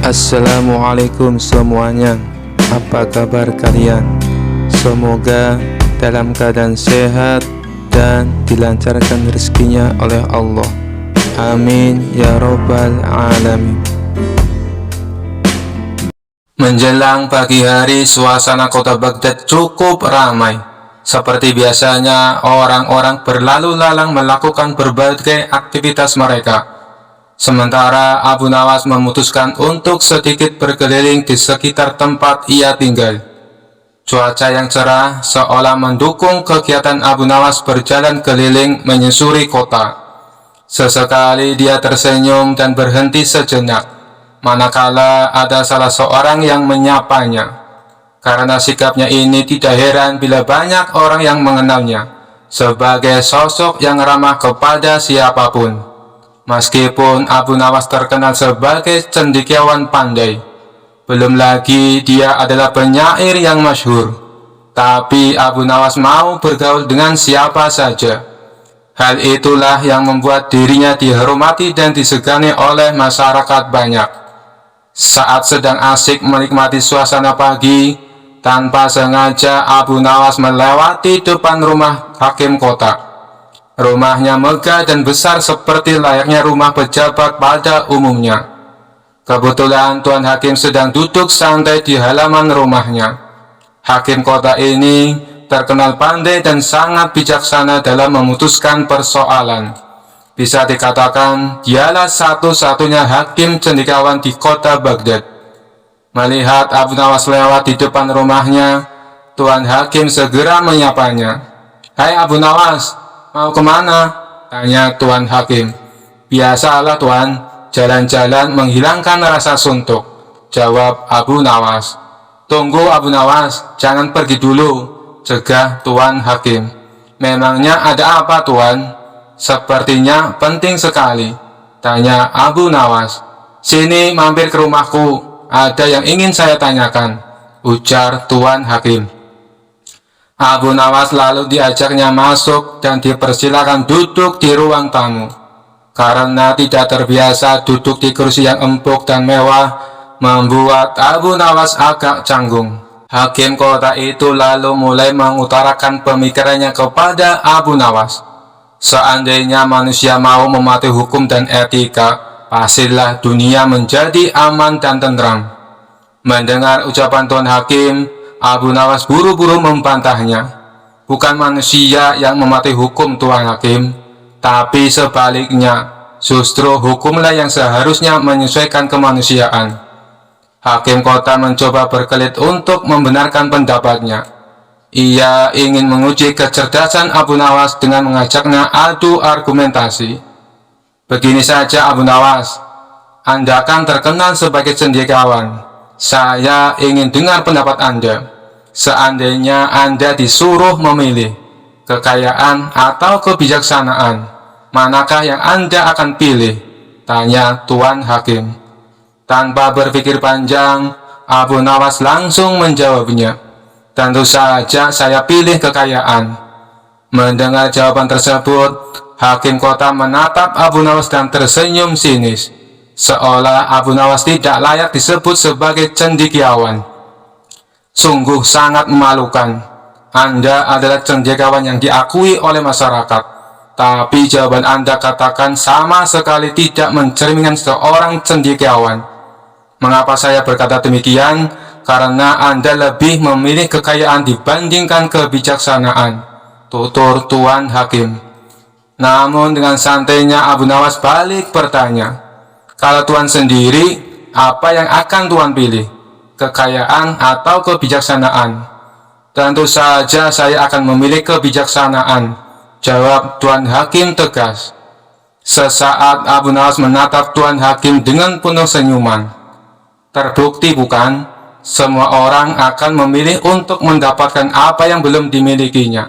Assalamualaikum semuanya. Apa kabar kalian? Semoga dalam keadaan sehat dan dilancarkan rezekinya oleh Allah. Amin ya robbal alamin. Menjelang pagi hari, suasana kota Baghdad cukup ramai. Seperti biasanya, orang-orang berlalu lalang melakukan berbagai aktivitas mereka. Sementara Abu Nawas memutuskan untuk sedikit berkeliling di sekitar tempat ia tinggal. Cuaca yang cerah seolah mendukung kegiatan Abu Nawas berjalan keliling menyusuri kota. Sesekali dia tersenyum dan berhenti sejenak, manakala ada salah seorang yang menyapanya. Karena sikapnya ini tidak heran bila banyak orang yang mengenalnya sebagai sosok yang ramah kepada siapapun. Meskipun Abu Nawas terkenal sebagai cendekiawan pandai, belum lagi dia adalah penyair yang masyhur, tapi Abu Nawas mau bergaul dengan siapa saja. Hal itulah yang membuat dirinya dihormati dan disegani oleh masyarakat banyak. Saat sedang asik menikmati suasana pagi, tanpa sengaja Abu Nawas melewati depan rumah hakim kota. Rumahnya megah dan besar seperti layaknya rumah pejabat pada umumnya. Kebetulan Tuan Hakim sedang duduk santai di halaman rumahnya. Hakim kota ini terkenal pandai dan sangat bijaksana dalam memutuskan persoalan. Bisa dikatakan dialah satu-satunya hakim cendekiawan di kota Baghdad. Melihat Abu Nawas lewat di depan rumahnya, Tuan Hakim segera menyapanya. "Hai Abu Nawas, mau kemana?" tanya Tuan Hakim. "Biasalah Tuan, jalan-jalan menghilangkan rasa suntuk," jawab Abu Nawas. "Tunggu Abu Nawas, jangan pergi dulu," cegah Tuan Hakim. "Memangnya ada apa Tuan?" "Sepertinya penting sekali," tanya Abu Nawas. "Sini mampir ke rumahku, ada yang ingin saya tanyakan," ujar Tuan Hakim. Abu Nawas lalu diajaknya masuk dan dipersilakan duduk di ruang tamu. Karena tidak terbiasa duduk di kursi yang empuk dan mewah, membuat Abu Nawas agak canggung. Hakim kota itu lalu mulai mengutarakan pemikirannya kepada Abu Nawas. Seandainya manusia mau mematuhi hukum dan etika, pastilah dunia menjadi aman dan tentram. Mendengar ucapan Tuan Hakim, Abu Nawas buru-buru membantahnya. "Bukan manusia yang mematuhi hukum Tuan Hakim, tapi sebaliknya, justru hukumlah yang seharusnya menyesuaikan kemanusiaan." Hakim kota mencoba berkelit untuk membenarkan pendapatnya. Ia ingin menguji kecerdasan Abu Nawas dengan mengajaknya adu argumentasi. "Begini saja Abu Nawas, Anda kan terkenal sebagai cendekiawan. Saya ingin dengar pendapat Anda. Seandainya Anda disuruh memilih kekayaan atau kebijaksanaan, manakah yang Anda akan pilih?" tanya Tuan Hakim. Tanpa berpikir panjang, Abu Nawas langsung menjawabnya. "Tentu saja saya pilih kekayaan." Mendengar jawaban tersebut, Hakim kota menatap Abu Nawas dan tersenyum sinis, seolah Abu Nawas tidak layak disebut sebagai cendekiawan. "Sungguh sangat memalukan. Anda adalah cendekiawan yang diakui oleh masyarakat, tapi jawaban Anda katakan sama sekali tidak mencerminkan seorang cendekiawan." "Mengapa saya berkata demikian? Karena Anda lebih memilih kekayaan dibandingkan kebijaksanaan," tutur Tuan Hakim. Namun dengan santainya Abu Nawas balik bertanya, "Kalau Tuan sendiri, apa yang akan Tuan pilih? Kekayaan atau kebijaksanaan?" "Tentu saja saya akan memilih kebijaksanaan," jawab Tuan Hakim tegas. Sesaat Abu Nawas menatap Tuan Hakim dengan penuh senyuman. "Terbukti bukan? Semua orang akan memilih untuk mendapatkan apa yang belum dimilikinya,"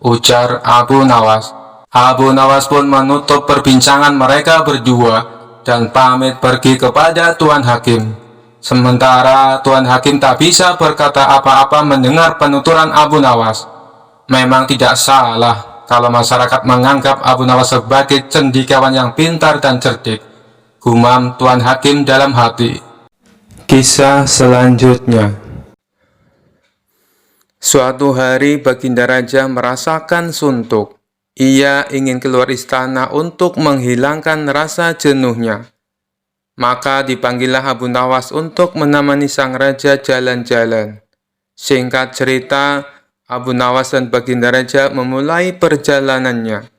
ujar Abu Nawas. Abu Nawas pun menutup perbincangan mereka berdua dan pamit pergi kepada Tuan Hakim. Sementara Tuan Hakim tak bisa berkata apa-apa mendengar penuturan Abu Nawas. Memang tidak salah kalau masyarakat menganggap Abu Nawas sebagai cendekiawan yang pintar dan cerdik, gumam Tuan Hakim dalam hati. Kisah selanjutnya. Suatu hari Baginda Raja merasakan suntuk. Ia ingin keluar istana untuk menghilangkan rasa jenuhnya. Maka dipanggillah Abu Nawas untuk menemani sang raja jalan-jalan. Singkat cerita, Abu Nawas dan Baginda Raja memulai perjalanannya.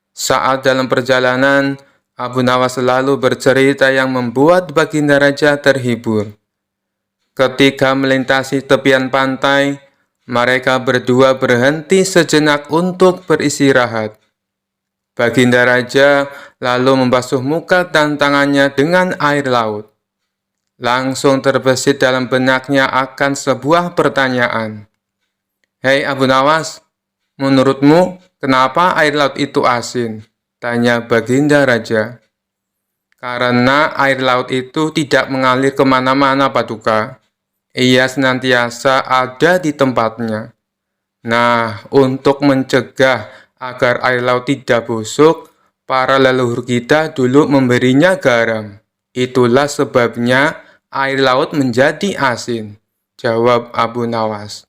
Saat dalam perjalanan, Abu Nawas selalu bercerita yang membuat Baginda Raja terhibur. Ketika melintasi tepian pantai, mereka berdua berhenti sejenak untuk beristirahat. Baginda Raja lalu membasuh muka dan tangannya dengan air laut. Langsung terbesit dalam benaknya akan sebuah pertanyaan. "Hei Abu Nawas, menurutmu kenapa air laut itu asin?" tanya Baginda Raja. "Karena air laut itu tidak mengalir kemana-mana, Paduka. Ia senantiasa ada di tempatnya. Nah, untuk mencegah agar air laut tidak busuk, para leluhur kita dulu memberinya garam. Itulah sebabnya air laut menjadi asin," jawab Abu Nawas.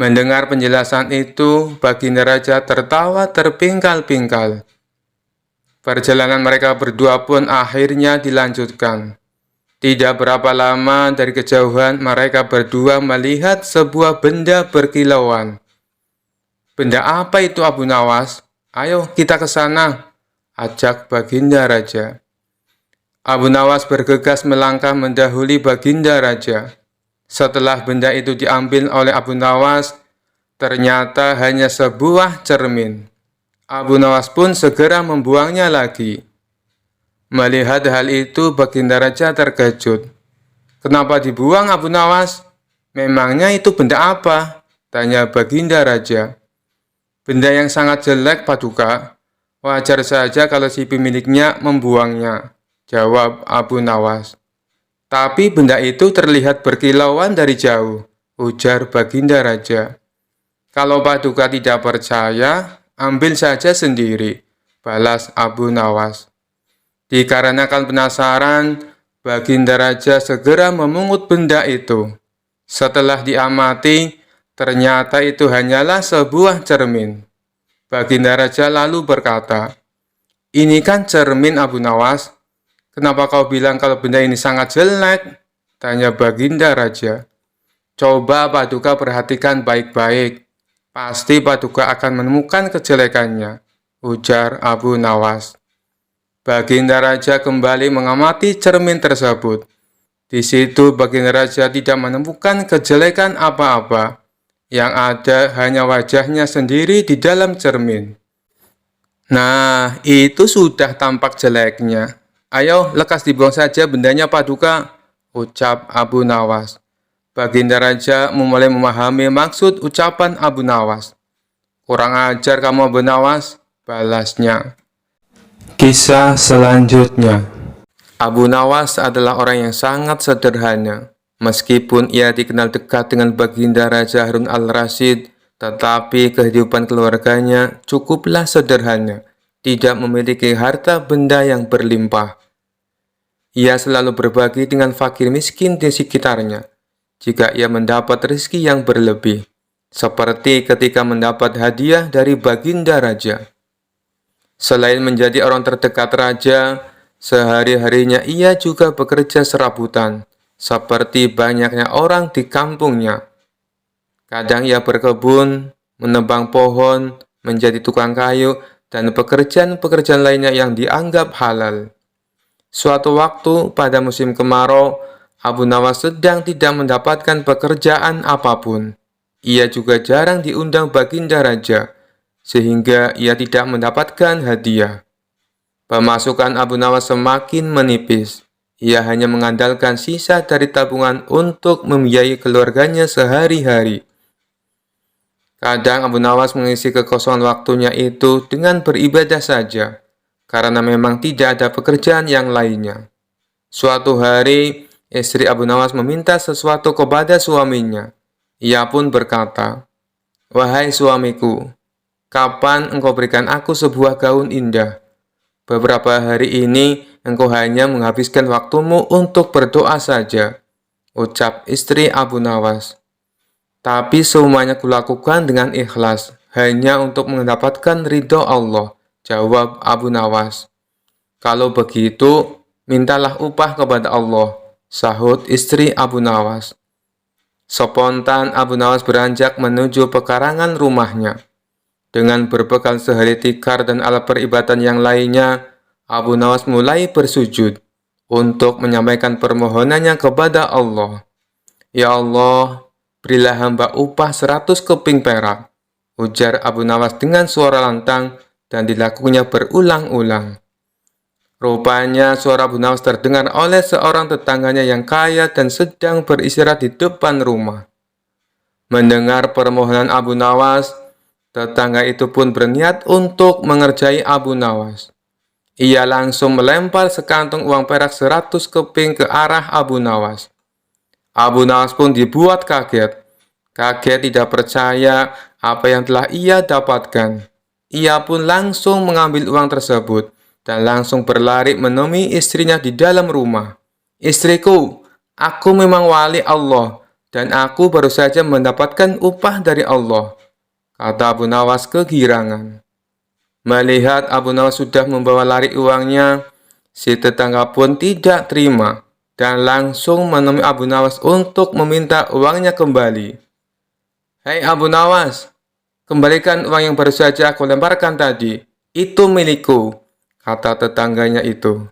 Mendengar penjelasan itu, Baginda Raja tertawa terpingkal-pingkal. Perjalanan mereka berdua pun akhirnya dilanjutkan. Tidak berapa lama dari kejauhan mereka berdua melihat sebuah benda berkilauan. "Benda apa itu Abu Nawas? Ayo kita ke sana," ajak Baginda Raja. Abu Nawas bergegas melangkah mendahului Baginda Raja. Setelah benda itu diambil oleh Abu Nawas, ternyata hanya sebuah cermin. Abu Nawas pun segera membuangnya lagi. Melihat hal itu, Baginda Raja terkejut. "Kenapa dibuang Abu Nawas? Memangnya itu benda apa?" tanya Baginda Raja. "Benda yang sangat jelek, Paduka. Wajar saja kalau si pemiliknya membuangnya," jawab Abu Nawas. "Tapi benda itu terlihat berkilauan dari jauh," ujar Baginda Raja. "Kalau Paduka tidak percaya, ambil saja sendiri," balas Abu Nawas. Dikarenakan penasaran, Baginda Raja segera memungut benda itu. Setelah diamati, ternyata itu hanyalah sebuah cermin. Baginda Raja lalu berkata, "Ini kan cermin Abu Nawas. Kenapa kau bilang kalau benda ini sangat jelek?" tanya Baginda Raja. "Coba Paduka perhatikan baik-baik. Pasti Paduka akan menemukan kejelekannya," ujar Abu Nawas. Baginda Raja kembali mengamati cermin tersebut. Di situ Baginda Raja tidak menemukan kejelekan apa-apa. Yang ada hanya wajahnya sendiri di dalam cermin. "Nah, itu sudah tampak jeleknya. Ayo, lekas dibuang saja bendanya Paduka," ucap Abu Nawas. Baginda Raja mulai memahami maksud ucapan Abu Nawas. "Kurang ajar kamu Abu Nawas," balasnya. Kisah selanjutnya. Abu Nawas adalah orang yang sangat sederhana. Meskipun ia dikenal dekat dengan Baginda Raja Harun al-Rasyid, tetapi kehidupan keluarganya cukuplah sederhana, tidak memiliki harta benda yang berlimpah. Ia selalu berbagi dengan fakir miskin di sekitarnya, jika ia mendapat rezeki yang berlebih, seperti ketika mendapat hadiah dari Baginda Raja. Selain menjadi orang terdekat Raja, sehari-harinya ia juga bekerja serabutan, seperti banyaknya orang di kampungnya. Kadang ia berkebun, menebang pohon, menjadi tukang kayu, dan pekerjaan-pekerjaan lainnya yang dianggap halal. Suatu waktu pada musim kemarau, Abu Nawas sedang tidak mendapatkan pekerjaan apapun. Ia juga jarang diundang Baginda Raja, sehingga ia tidak mendapatkan hadiah. Pemasukan Abu Nawas semakin menipis. Ia hanya mengandalkan sisa dari tabungan untuk membiayai keluarganya sehari-hari. Kadang Abu Nawas mengisi kekosongan waktunya itu dengan beribadah saja, karena memang tidak ada pekerjaan yang lainnya. Suatu hari, istri Abu Nawas meminta sesuatu kepada suaminya. Ia pun berkata, "Wahai suamiku, kapan engkau berikan aku sebuah gaun indah? Beberapa hari ini engkau hanya menghabiskan waktumu untuk berdoa saja. ucap istri Abu Nawas. Tapi semuanya kulakukan dengan ikhlas, hanya untuk mendapatkan ridho Allah, jawab Abu Nawas. Kalau begitu, mintalah upah kepada Allah, sahut istri Abu Nawas. Spontan Abu Nawas beranjak menuju pekarangan rumahnya. Dengan berbekal sehelai tikar dan alat peribadatan yang lainnya, Abu Nawas mulai bersujud untuk menyampaikan permohonannya kepada Allah. Ya Allah, berilah hamba upah 100 keping perak, ujar Abu Nawas dengan suara lantang dan dilakukannya berulang-ulang. Rupanya suara Abu Nawas terdengar oleh seorang tetangganya yang kaya dan sedang beristirahat di depan rumah. Mendengar permohonan Abu Nawas, tetangga itu pun berniat untuk mengerjai Abu Nawas. Ia langsung melempar sekantung uang perak 100 keping ke arah Abu Nawas. Abu Nawas pun dibuat kaget. Kaget tidak percaya apa yang telah ia dapatkan. Ia pun langsung mengambil uang tersebut dan langsung berlari menemui istrinya di dalam rumah. Istriku, aku memang wali Allah dan aku baru saja mendapatkan upah dari Allah, kata Abu Nawas kegirangan. Melihat Abu Nawas sudah membawa lari uangnya, si tetangga pun tidak terima dan langsung menemui Abu Nawas untuk meminta uangnya kembali. Hei Abu Nawas, kembalikan uang yang baru saja aku lemparkan tadi. Itu milikku, kata tetangganya itu.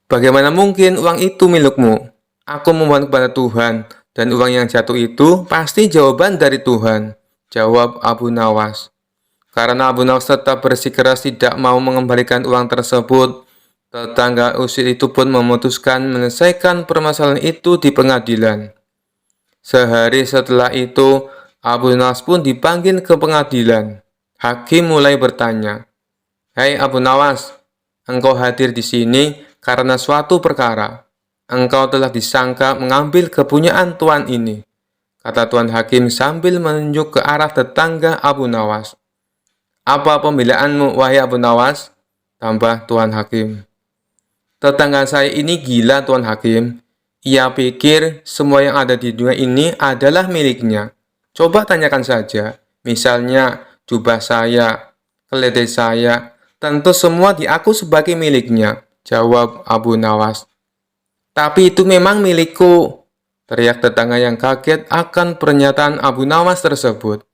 Bagaimana mungkin uang itu milikmu? Aku memohon kepada Tuhan, dan uang yang jatuh itu pasti jawaban dari Tuhan, jawab Abu Nawas. Karena Abu Nawas tetap bersikeras tidak mau mengembalikan uang tersebut, tetangga usir itu pun memutuskan menyelesaikan permasalahan itu di pengadilan. Sehari setelah itu, Abu Nawas pun dipanggil ke pengadilan. Hakim mulai bertanya, "Hei Abu Nawas, engkau hadir di sini karena suatu perkara. Engkau telah disangka mengambil kepunyaan tuan ini," kata Tuan Hakim sambil menunjuk ke arah tetangga Abu Nawas. "Apa pembelaanmu, wahai Abu Nawas?" tambah Tuan Hakim. "Tetangga saya ini gila, Tuan Hakim. Ia pikir semua yang ada di dunia ini adalah miliknya. Coba tanyakan saja, misalnya jubah saya, keledai saya, tentu semua diaku sebagai miliknya," jawab Abu Nawas. "Tapi itu memang milikku," teriak tetangga yang kaget akan pernyataan Abu Nawas tersebut.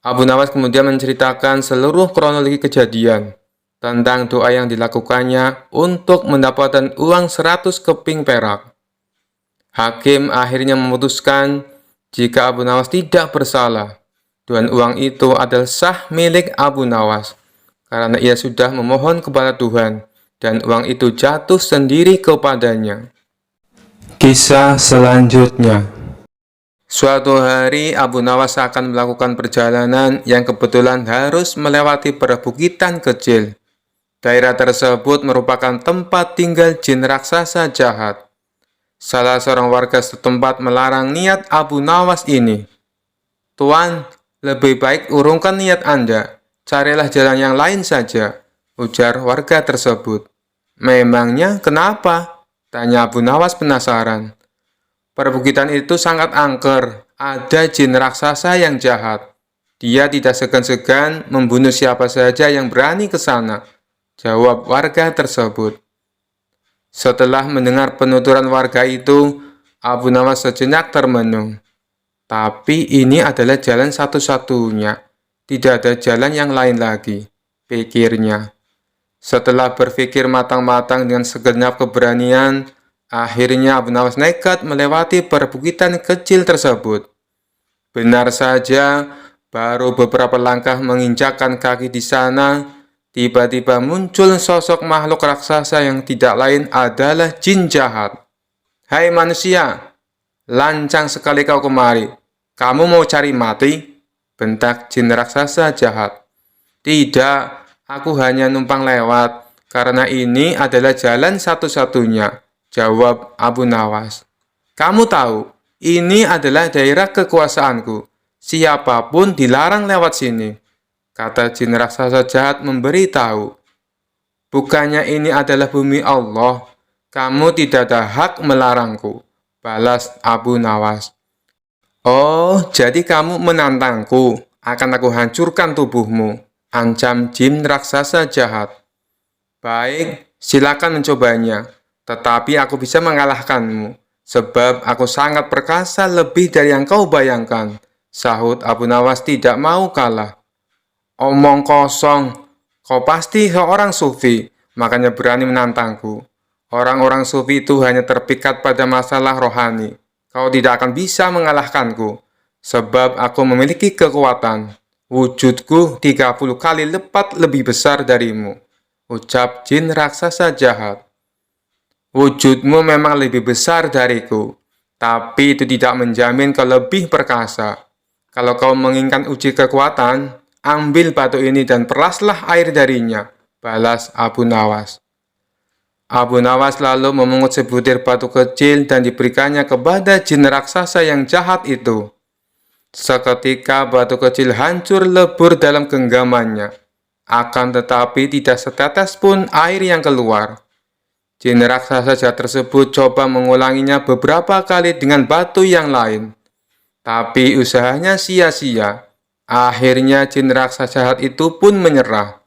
Abu Nawas kemudian menceritakan seluruh kronologi kejadian tentang doa yang dilakukannya untuk mendapatkan uang 100 keping perak. Hakim akhirnya memutuskan jika Abu Nawas tidak bersalah dan uang itu adalah sah milik Abu Nawas karena ia sudah memohon kepada Tuhan dan uang itu jatuh sendiri kepadanya. Kisah selanjutnya. Suatu hari Abu Nawas akan melakukan perjalanan yang kebetulan harus melewati perbukitan kecil. Daerah tersebut merupakan tempat tinggal jin raksasa jahat. Salah seorang warga setempat melarang niat Abu Nawas ini. "Tuan, lebih baik urungkan niat Anda. Carilah jalan yang lain saja," ujar warga tersebut. "Memangnya kenapa?" tanya Abu Nawas penasaran. "Perbukitan itu sangat angker. Ada jin raksasa yang jahat. Dia tidak segan-segan membunuh siapa saja yang berani ke sana," jawab warga tersebut. Setelah mendengar penuturan warga itu, Abu Nawas sejenak termenung. Tapi ini adalah jalan satu-satunya. Tidak ada jalan yang lain lagi, pikirnya. Setelah berpikir matang-matang dengan segenap keberanian, akhirnya Abu Nawas nekat melewati perbukitan kecil tersebut. Benar saja, baru beberapa langkah menginjakkan kaki di sana, tiba-tiba muncul sosok makhluk raksasa yang tidak lain adalah jin jahat. "Hai manusia, lancang sekali kau kemari. Kamu mau cari mati?" bentak jin raksasa jahat. "Tidak, aku hanya numpang lewat, karena ini adalah jalan satu-satunya," jawab Abu Nawas. "Kamu tahu, ini adalah daerah kekuasaanku. Siapapun dilarang lewat sini," kata jin raksasa jahat memberitahu. "Bukannya ini adalah bumi Allah, kamu tidak ada hak melarangku. balas Abu Nawas. "Oh, jadi kamu menantangku, akan aku hancurkan tubuhmu," ancam jin raksasa jahat. "Baik, silakan mencobanya, tetapi aku bisa mengalahkanmu, sebab aku sangat perkasa lebih dari yang kau bayangkan," sahut Abu Nawas tidak mau kalah. "Omong kosong, kau pasti seorang sufi, makanya berani menantangku. Orang-orang sufi itu hanya terpikat pada masalah rohani. Kau tidak akan bisa mengalahkanku, sebab aku memiliki kekuatan. Wujudku 30 kali lipat lebih besar darimu," ucap jin raksasa jahat. "Wujudmu memang lebih besar dariku, tapi itu tidak menjamin kau lebih perkasa. Kalau kau menginginkan uji kekuatan, ambil batu ini dan peraslah air darinya," balas Abu Nawas. Abu Nawas lalu memungut sebutir batu kecil dan diberikannya kepada jin raksasa yang jahat itu. Seketika batu kecil hancur lebur dalam genggamannya. Akan tetapi tidak setetes pun air yang keluar. Jin raksasa jahat tersebut coba mengulanginya beberapa kali dengan batu yang lain. Tapi usahanya sia-sia. Akhirnya jin raksasa jahat itu pun menyerah.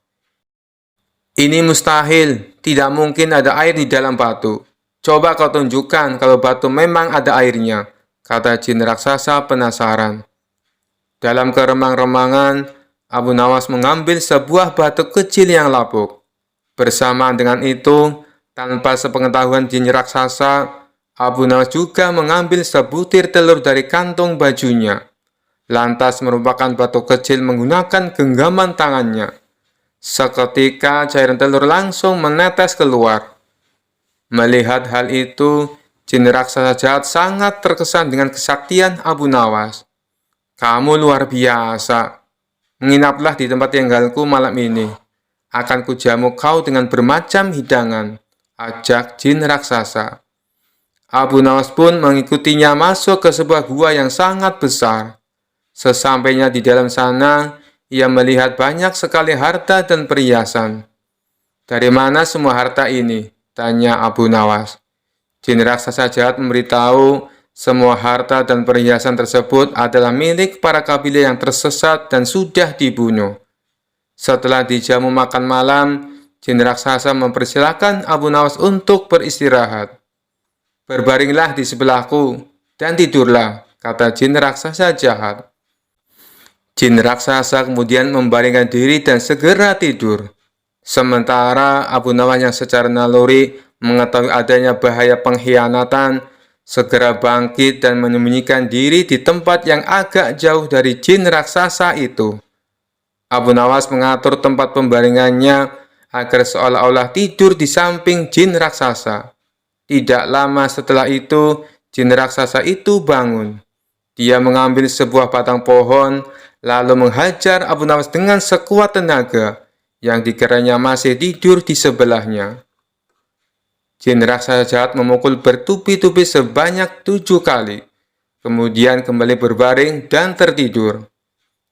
"Ini mustahil, tidak mungkin ada air di dalam batu. Coba kau tunjukkan kalau batu memang ada airnya," kata jin raksasa penasaran. Dalam keremang-remangan, Abu Nawas mengambil sebuah batu kecil yang lapuk. Bersamaan dengan itu, tanpa sepengetahuan jin raksasa, Abu Nawas juga mengambil sebutir telur dari kantong bajunya. Lantas merupakan batu kecil menggunakan genggaman tangannya. Seketika cairan telur langsung menetes keluar. Melihat hal itu, jin raksasa jahat sangat terkesan dengan kesaktian Abu Nawas. "Kamu luar biasa. Menginaplah di tempat tinggalku malam ini. Akan kujamu kau dengan bermacam hidangan," ajak jin raksasa. Abu Nawas pun mengikutinya masuk ke sebuah gua yang sangat besar. Sesampainya di dalam sana, ia melihat banyak sekali harta dan perhiasan. "Dari mana semua harta ini?" tanya Abu Nawas. Jin raksasa jahat memberitahu semua harta dan perhiasan tersebut adalah milik para kabilah yang tersesat dan sudah dibunuh. Setelah dijamu makan malam, jin raksasa mempersilahkan Abu Nawas untuk beristirahat. "Berbaringlah di sebelahku dan tidurlah," kata jin raksasa jahat. Jin raksasa kemudian membaringkan diri dan segera tidur. Sementara Abu Nawas yang secara naluri mengetahui adanya bahaya pengkhianatan, segera bangkit dan menyembunyikan diri di tempat yang agak jauh dari jin raksasa itu. Abu Nawas mengatur tempat pembaringannya agar seolah-olah tidur di samping jin raksasa. Tidak lama setelah itu, jin raksasa itu bangun. Dia mengambil sebuah batang pohon, lalu menghajar Abu Nawas dengan sekuat tenaga, yang dikiranya masih tidur di sebelahnya. Jin raksasa jahat memukul bertubi-tubi sebanyak 7 kali, kemudian kembali berbaring dan tertidur.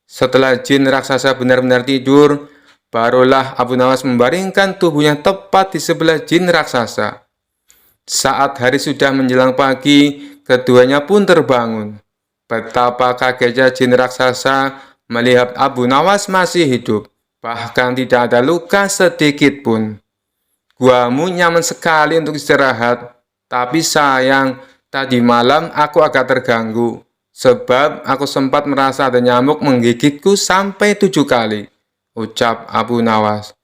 Setelah jin raksasa benar-benar tidur, barulah Abu Nawas membaringkan tubuhnya tepat di sebelah jin raksasa. Saat hari sudah menjelang pagi, keduanya pun terbangun. Betapa kagetnya jin raksasa melihat Abu Nawas masih hidup, bahkan tidak ada luka sedikit pun. "Guamu nyaman sekali untuk istirahat, tapi sayang, tadi malam aku agak terganggu, sebab aku sempat merasa ada nyamuk menggigitku sampai 7 kali, ucap Abu Nawas.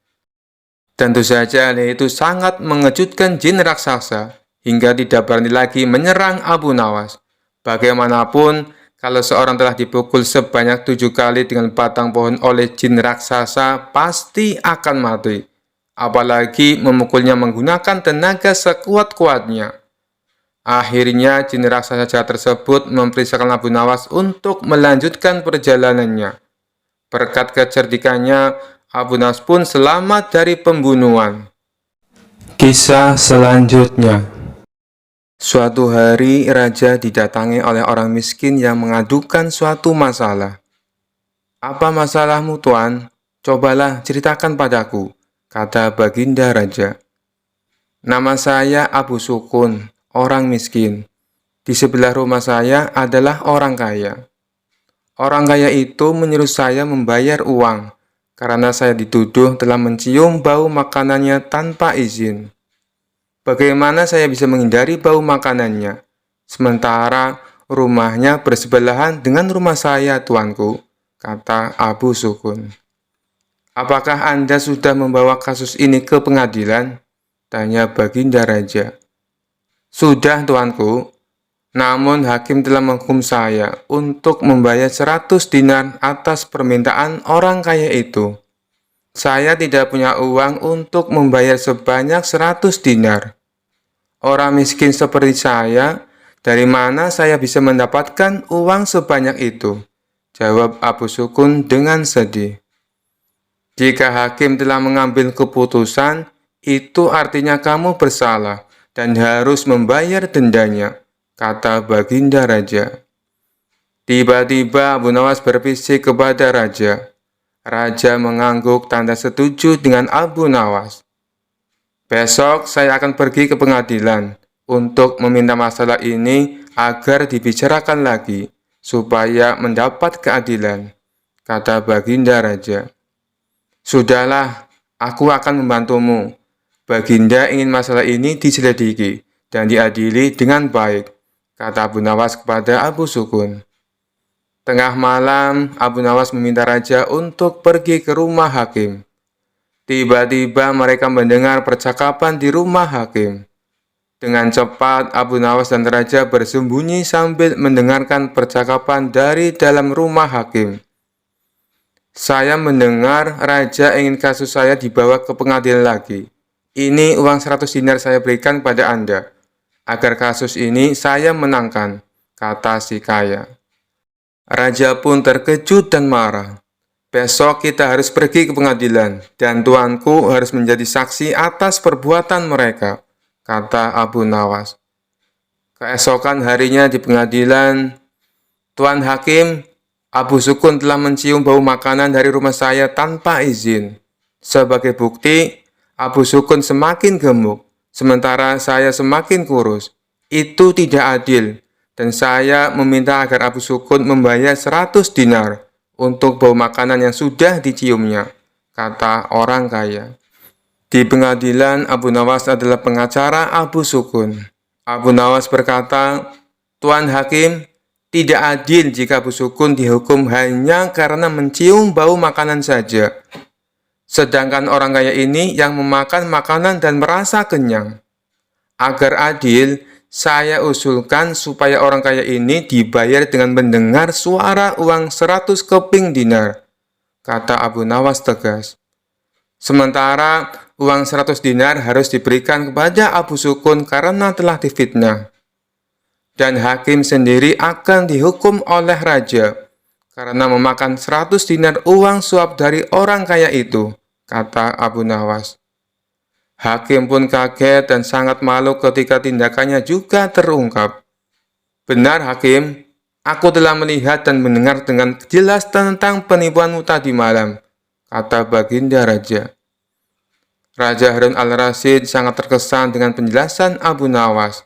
Tentu saja hal itu sangat mengejutkan jin raksasa, hingga tidak berani lagi menyerang Abu Nawas. Bagaimanapun, kalau seorang telah dipukul sebanyak 7 kali dengan batang pohon oleh jin raksasa, pasti akan mati. Apalagi memukulnya menggunakan tenaga sekuat-kuatnya. Akhirnya, jin raksasa jahat tersebut memerintahkan Abu Nawas untuk melanjutkan perjalanannya. Berkat kecerdikannya, Abu Nawas pun selamat dari pembunuhan. Kisah selanjutnya. Suatu hari, raja didatangi oleh orang miskin yang mengadukan suatu masalah. "Apa masalahmu, Tuan? Cobalah ceritakan padaku," kata baginda raja. "Nama saya Abu Sukun, orang miskin. Di sebelah rumah saya adalah orang kaya. Orang kaya itu menyuruh saya membayar uang karena saya dituduh telah mencium bau makanannya tanpa izin. Bagaimana saya bisa menghindari bau makanannya, sementara rumahnya bersebelahan dengan rumah saya, tuanku, kata Abu Sukun. Apakah Anda sudah membawa kasus ini ke pengadilan? Tanya Baginda Raja. Sudah, tuanku. Namun hakim telah menghukum saya untuk membayar 100 dinar atas permintaan orang kaya itu. Saya tidak punya uang untuk membayar sebanyak 100 dinar. Orang miskin seperti saya, dari mana saya bisa mendapatkan uang sebanyak itu? Jawab Abu Sukun dengan sedih. Jika hakim telah mengambil keputusan, itu artinya kamu bersalah dan harus membayar dendanya, kata Baginda Raja. Tiba-tiba Abu Nawas berbisik kepada Raja. Raja mengangguk tanda setuju dengan Abu Nawas. Besok saya akan pergi ke pengadilan untuk meminta masalah ini agar dibicarakan lagi, supaya mendapat keadilan, kata Baginda Raja. Sudahlah, aku akan membantumu. Baginda ingin masalah ini diselidiki dan diadili dengan baik, kata Abu Nawas kepada Abu Sukun. Tengah malam, Abu Nawas meminta Raja untuk pergi ke rumah hakim. Tiba-tiba mereka mendengar percakapan di rumah hakim. Dengan cepat, Abu Nawas dan Raja bersembunyi sambil mendengarkan percakapan dari dalam rumah hakim. Saya mendengar Raja ingin kasus saya dibawa ke pengadilan lagi. Ini uang 100 dinar saya berikan pada Anda, agar kasus ini saya menangkan, kata si kaya. Raja pun terkejut dan marah. Besok kita harus pergi ke pengadilan, dan tuanku harus menjadi saksi atas perbuatan mereka, kata Abu Nawas. Keesokan harinya di pengadilan, Tuan Hakim, Abu Sukun telah mencium bau makanan dari rumah saya tanpa izin. Sebagai bukti, Abu Sukun semakin gemuk, sementara saya semakin kurus. Itu tidak adil, dan saya meminta agar Abu Sukun membayar 100 dinar untuk bau makanan yang sudah diciumnya, kata orang kaya. Di pengadilan, Abu Nawas adalah pengacara Abu Sukun. Abu Nawas berkata, Tuan Hakim, tidak adil jika Abu Sukun dihukum hanya karena mencium bau makanan saja. Sedangkan orang kaya ini yang memakan makanan dan merasa kenyang. Agar adil, saya usulkan supaya orang kaya ini dibayar dengan mendengar suara uang 100 keping dinar, kata Abu Nawas tegas. Sementara uang 100 dinar harus diberikan kepada Abu Sukun karena telah difitnah. Dan hakim sendiri akan dihukum oleh raja karena memakan 100 dinar uang suap dari orang kaya itu, kata Abu Nawas. Hakim pun kaget dan sangat malu ketika tindakannya juga terungkap. Benar, Hakim, aku telah melihat dan mendengar dengan jelas tentang penipuanmu tadi malam, kata Baginda Raja. Raja Harun al-Rasyid sangat terkesan dengan penjelasan Abu Nawas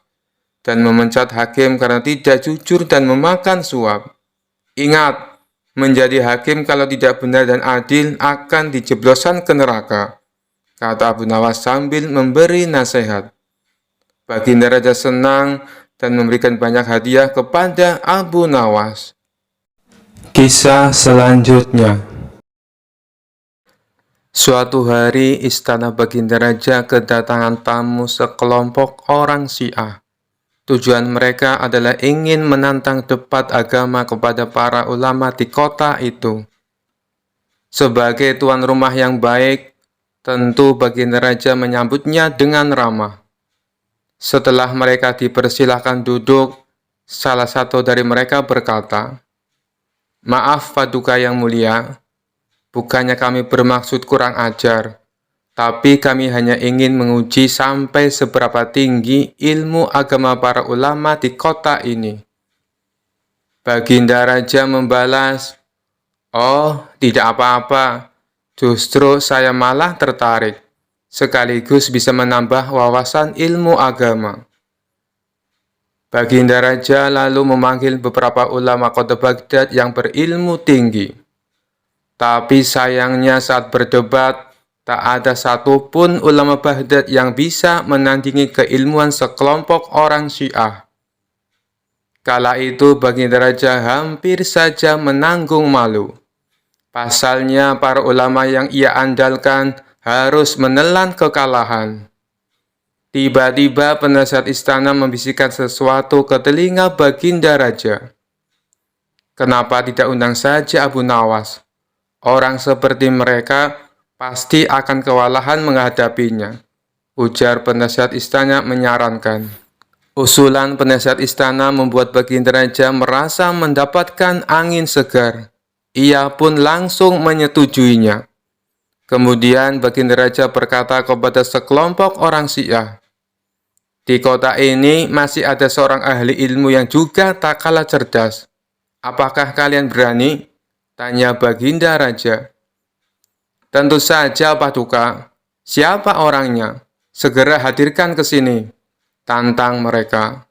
dan memecat hakim karena tidak jujur dan memakan suap. Ingat, menjadi hakim kalau tidak benar dan adil akan dijebloskan ke neraka, kata Abu Nawas sambil memberi nasihat. Baginda Raja senang dan memberikan banyak hadiah kepada Abu Nawas. Kisah selanjutnya. Suatu hari, istana Baginda Raja kedatangan tamu sekelompok orang Syiah. Tujuan mereka adalah ingin menantang debat agama kepada para ulama di kota itu. Sebagai tuan rumah yang baik, tentu Baginda Raja menyambutnya dengan ramah. Setelah mereka dipersilahkan duduk, salah satu dari mereka berkata, "Maaf Paduka yang mulia, bukannya kami bermaksud kurang ajar, tapi kami hanya ingin menguji sampai seberapa tinggi ilmu agama para ulama di kota ini." Baginda Raja membalas, "Oh, tidak apa-apa. Justru saya malah tertarik, sekaligus bisa menambah wawasan ilmu agama." Baginda Raja lalu memanggil beberapa ulama kota Baghdad yang berilmu tinggi. Tapi sayangnya saat berdebat, tak ada satupun ulama Baghdad yang bisa menandingi keilmuan sekelompok orang Syiah. Kala itu Baginda Raja hampir saja menanggung malu. Pasalnya para ulama yang ia andalkan harus menelan kekalahan. Tiba-tiba penasihat istana membisikkan sesuatu ke telinga Baginda Raja. Kenapa tidak undang saja Abu Nawas? Orang seperti mereka pasti akan kewalahan menghadapinya, ujar penasihat istana menyarankan. Usulan penasihat istana membuat Baginda Raja merasa mendapatkan angin segar. Ia pun langsung menyetujuinya. Kemudian Baginda Raja berkata kepada sekelompok orang Syiah, "Di kota ini masih ada seorang ahli ilmu yang juga tak kalah cerdas. Apakah kalian berani?" tanya Baginda Raja. "Tentu saja, Paduka. Siapa orangnya? Segera hadirkan ke sini," tantang mereka.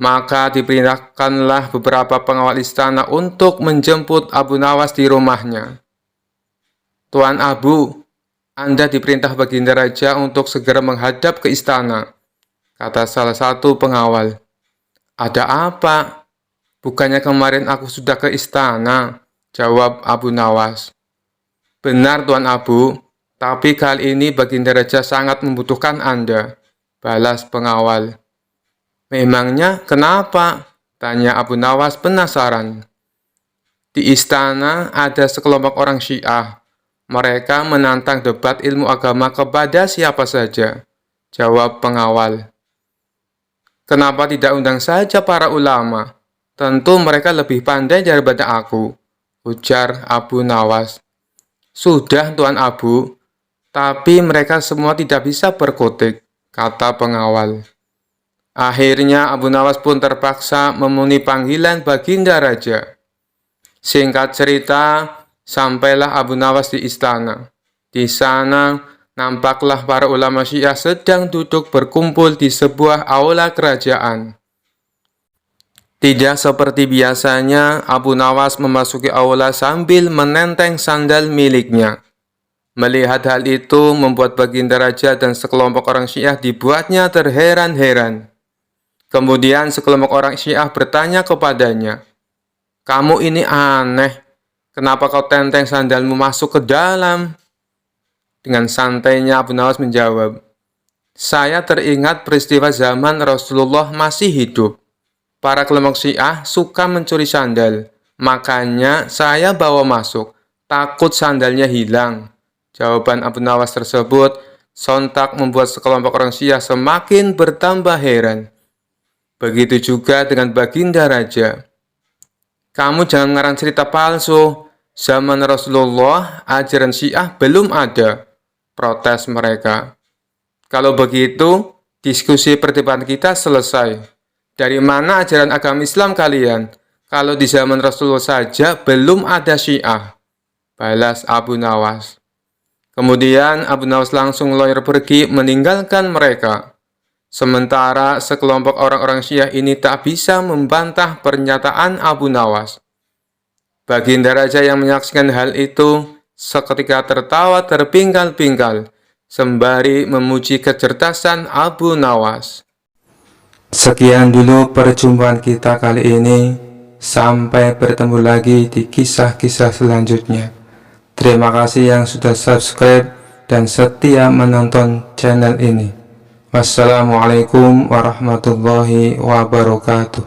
Maka diperintahkanlah beberapa pengawal istana untuk menjemput Abu Nawas di rumahnya. "Tuan Abu, Anda diperintah Baginda Raja untuk segera menghadap ke istana," kata salah satu pengawal. "Ada apa? Bukannya kemarin aku sudah ke istana," jawab Abu Nawas. "Benar Tuan Abu, tapi kali ini Baginda Raja sangat membutuhkan Anda," balas pengawal. "Memangnya kenapa?" tanya Abu Nawas penasaran. "Di istana ada sekelompok orang Syiah. Mereka menantang debat ilmu agama kepada siapa saja," jawab pengawal. "Kenapa tidak undang saja para ulama? Tentu mereka lebih pandai daripada aku," ujar Abu Nawas. "Sudah Tuan Abu, tapi mereka semua tidak bisa berkutik," kata pengawal. Akhirnya Abu Nawas pun terpaksa memenuhi panggilan Baginda Raja. Singkat cerita, sampailah Abu Nawas di istana. Di sana, nampaklah para ulama Syiah sedang duduk berkumpul di sebuah aula kerajaan. Tidak seperti biasanya, Abu Nawas memasuki aula sambil menenteng sandal miliknya. Melihat hal itu membuat Baginda Raja dan sekelompok orang Syiah dibuatnya terheran-heran. Kemudian sekelompok orang Syiah bertanya kepadanya, "Kamu ini aneh, kenapa kau tenteng sandalmu masuk ke dalam?" Dengan santainya Abu Nawas menjawab, "Saya teringat peristiwa zaman Rasulullah masih hidup. Para kelompok Syiah suka mencuri sandal, makanya saya bawa masuk, takut sandalnya hilang." Jawaban Abu Nawas tersebut sontak membuat sekelompok orang Syiah semakin bertambah heran. Begitu juga dengan Baginda Raja. "Kamu jangan ngarang cerita palsu. Zaman Rasulullah, ajaran Syiah belum ada," protes mereka. "Kalau begitu, diskusi perdebatan kita selesai. Dari mana ajaran agama Islam kalian? Kalau di zaman Rasulullah saja belum ada Syiah," balas Abu Nawas. Kemudian Abu Nawas langsung lawyer pergi meninggalkan mereka. Sementara sekelompok orang-orang Syiah ini tak bisa membantah pernyataan Abu Nawas. Baginda Raja yang menyaksikan hal itu seketika tertawa terpinggal-pinggal, sembari memuji kecerdasan Abu Nawas. Sekian dulu perjumpaan kita kali ini. Sampai bertemu lagi di kisah-kisah selanjutnya. Terima kasih yang sudah subscribe dan setia menonton channel ini. Wassalamualaikum warahmatullahi wabarakatuh.